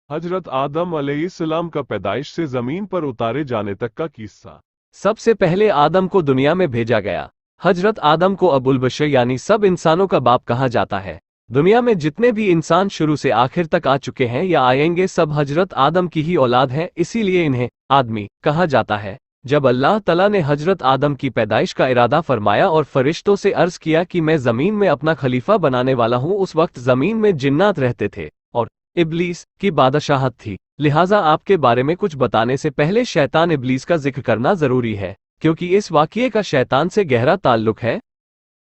हजरत आदम अलैहिस्सलाम का पैदाइश से जमीन पर उतारे जाने तक का किस्सा। सबसे पहले आदम को दुनिया में भेजा गया। हजरत आदम को अबुल बशर यानी सब इंसानों का बाप कहा जाता है। दुनिया में जितने भी इंसान शुरू से आखिर तक आ चुके हैं या आएंगे सब हजरत आदम की ही औलाद हैं, इसीलिए इन्हें आदमी कहा जाता है। जब अल्लाह तला ने हजरत आदम की पैदाइश का इरादा फरमाया और फरिश्तों से अर्ज किया कि मैं जमीन में अपना खलीफा बनाने वाला हूँ, उस वक्त जमीन में जिन्नात रहते थे और इब्लीस की बादशाहत थी। लिहाजा आपके बारे में कुछ बताने से पहले शैतान इब्लीस का जिक्र करना जरूरी है, क्योंकि इस वाक़ये का शैतान से गहरा ताल्लुक है।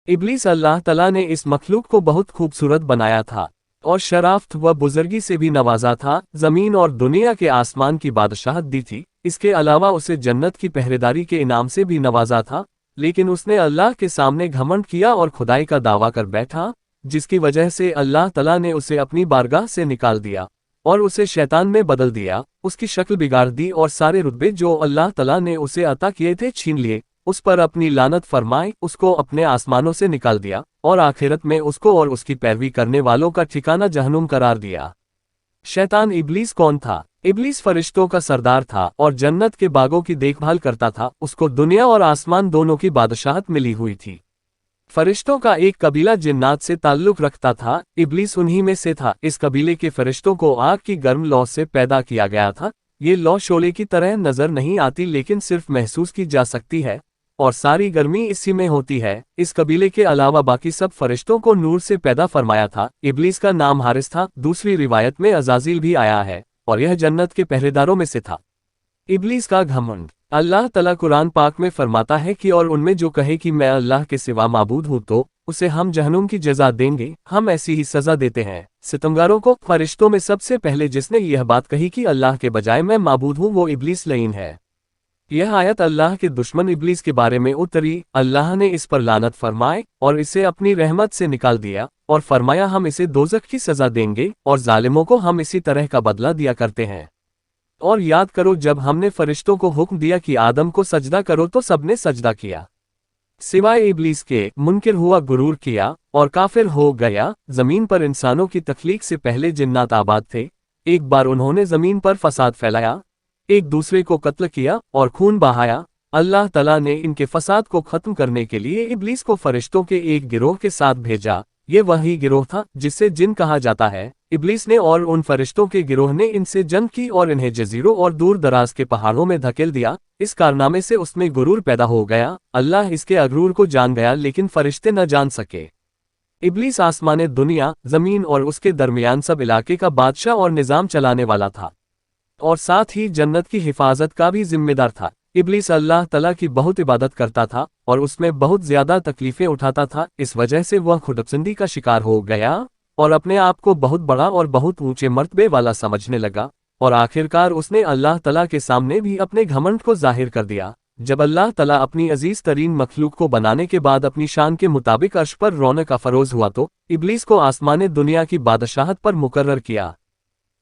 इब्लीस अल्लाह तला ने इस मखलूक को बहुत खूबसूरत बनाया था और शराफ्त व बुजुर्गी से भी नवाजा था। जमीन और दुनिया के आसमान की बादशाहत दी थी। इसके अलावा उसे जन्नत की पहरेदारी के इनाम से भी नवाजा था, लेकिन उसने अल्लाह के सामने घमंड किया और खुदाई का दावा कर बैठा, जिसकी वजह से अल्लाह तला ने उसे अपनी बारगाह से निकाल दिया और उसे शैतान में बदल दिया। उसकी शक्ल बिगाड़ दी और सारे रुतबे जो अल्लाह तला ने उसे अता किए थे छीन लिए। उस पर अपनी लानत फरमाई, उसको अपने आसमानों से निकाल दिया और आखिरत में उसको और उसकी पैरवी करने वालों का ठिकाना जहन्नुम करार दिया। शैतान इब्लीस कौन था? इब्लीस फरिश्तों का सरदार था और जन्नत के बागों की देखभाल करता था। उसको दुनिया और आसमान दोनों की बादशाहत मिली हुई थी। फरिश्तों का एक कबीला जिन्नात से ताल्लुक रखता था। इब्लीस उन्हीं में से था। इस कबीले के फरिश्तों को आग की गर्म लौ से पैदा किया गया था। ये लौ शोले की तरह नजर नहीं आती, लेकिन सिर्फ महसूस की जा सकती है और सारी गर्मी इसी में होती है। इस कबीले के अलावा बाकी सब फरिश्तों को नूर से पैदा फरमाया था। इब्लीस का नाम हारिस था। दूसरी रिवायत में अजाजिल भी आया है और यह जन्नत के पहरेदारों में से था। इब्लीस का घमंड। अल्लाह तला कुरान पाक में फरमाता है कि और उनमें जो कहे कि मैं अल्लाह के सिवा माबूद हूँ तो उसे हम जहन्नुम की जजा देंगे, हम ऐसी ही सजा देते हैं सितमगारों को। फरिश्तों में सबसे पहले जिसने यह बात कही कि अल्लाह के बजाय मैं माबूद हूँ, वो इब्लीस लईन है। यह आयत अल्लाह के दुश्मन इब्लीस के बारे में उतरी। अल्लाह ने इस पर लानत फरमाए और इसे अपनी रहमत से निकाल दिया और फरमाया हम इसे दोज़ख की सजा देंगे और जालिमों को हम इसी तरह का बदला दिया करते हैं। और याद करो जब हमने फरिश्तों को हुक्म दिया कि आदम को सजदा करो तो सबने सजदा किया सिवाय इब्लीस के। मुनकिर हुआ, गुरूर किया और काफिर हो गया। जमीन पर इंसानों की तख्लीक से पहले जिन्नात आबाद थे। एक बार उन्होंने जमीन पर फसाद फैलाया, एक दूसरे को कत्ल किया और खून बहाया। अल्लाह तला ने इनके फसाद को खत्म करने के लिए इब्लीस को फरिश्तों के एक गिरोह के साथ भेजा। ये वही गिरोह था जिसे जिन कहा जाता है। इब्लीस ने और उन फरिश्तों के गिरोह ने इनसे जंग की और इन्हें जजीरों और दूर दराज के पहाड़ों में धकेल दिया। इस कारनामे से उसमें गुरूर पैदा हो गया। अल्लाह इसके अगरूर को जान गया, लेकिन फरिश्ते न जान सके। इब्लीस आसमान दुनिया, जमीन और उसके दरमियान सब इलाके का बादशाह और निज़ाम चलाने वाला था और साथ ही जन्नत की हिफाजत का भी जिम्मेदार था। इब्लीस अल्लाह तला की बहुत इबादत करता था और उसमें बहुत ज्यादा तकलीफें उठाता था। इस वजह से वह खुदपसंदी का शिकार हो गया और अपने आप को बहुत बड़ा और बहुत ऊंचे मर्तबे वाला समझने लगा और आखिरकार उसने अल्लाह तला के सामने भी अपने घमंड को जाहिर कर दिया। जब अल्लाह तला अपनी अजीज तरीन मखलूक को बनाने के बाद अपनी शान के मुताबिक अर्श पर रौनक अफरोज हुआ तो इब्लीस को आसमान दुनिया की बादशाहत पर मुकर्रर किया।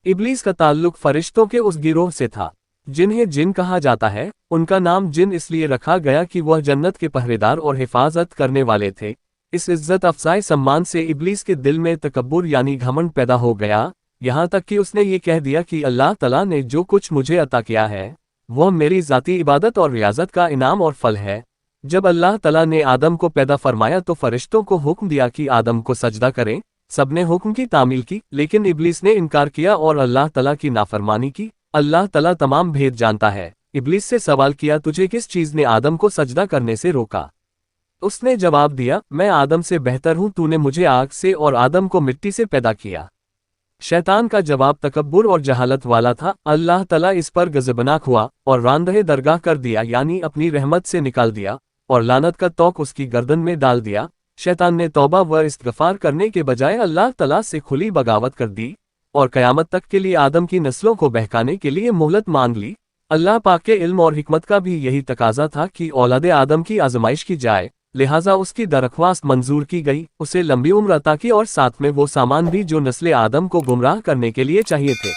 इब्लीस का ताल्लुक फरिश्तों के उस गिरोह से था जिन्हें जिन कहा जाता है। उनका नाम जिन इसलिए रखा गया कि वह जन्नत के पहरेदार और हिफाजत करने वाले थे। इस इज्जत अफजाई सम्मान से इब्लीस के दिल में तकब्बुर यानी घमंड पैदा हो गया, यहाँ तक कि उसने ये कह दिया कि अल्लाह तला ने जो कुछ मुझे अता किया है वह मेरी ज़ाती इबादत और रियाजत का इनाम और फल है। जब अल्लाह तला ने आदम को पैदा फरमाया तो फरिश्तों को हुक्म दिया कि आदम को सजदा करें। सबने हुक्म की तामील की, लेकिन इब्लीस ने इनकार किया और अल्लाह तला की नाफरमानी की। अल्लाह तला तमाम भेद जानता है। इब्लीस से सवाल किया, तुझे किस चीज़ ने आदम को सजदा करने से रोका? उसने जवाब दिया, मैं आदम से बेहतर हूँ, तूने मुझे आग से और आदम को मिट्टी से पैदा किया। शैतान का जवाब तकब्बुर और जहालत वाला था। अल्लाह तला इस पर गज़बनाक हुआ और रांदहे दरगाह कर दिया, यानी अपनी रहमत से निकाल दिया और लानत का तौक उसकी गर्दन में डाल दिया। शैतान ने तौबा व इस्तिग़फ़ार करने के बजाय अल्लाह तला से खुली बगावत कर दी और क़यामत तक के लिए आदम की नस्लों को बहकाने के लिए मोहलत मांग ली। अल्लाह पाक के इल्म और हिकमत का भी यही तकाजा था कि औलादे आदम की आजमाइश की जाए, लिहाजा उसकी दरख्वास्त मंजूर की गई। उसे लंबी उम्र अता की और साथ में वो सामान भी जो नस्ले आदम को गुमराह करने के लिए चाहिए थे।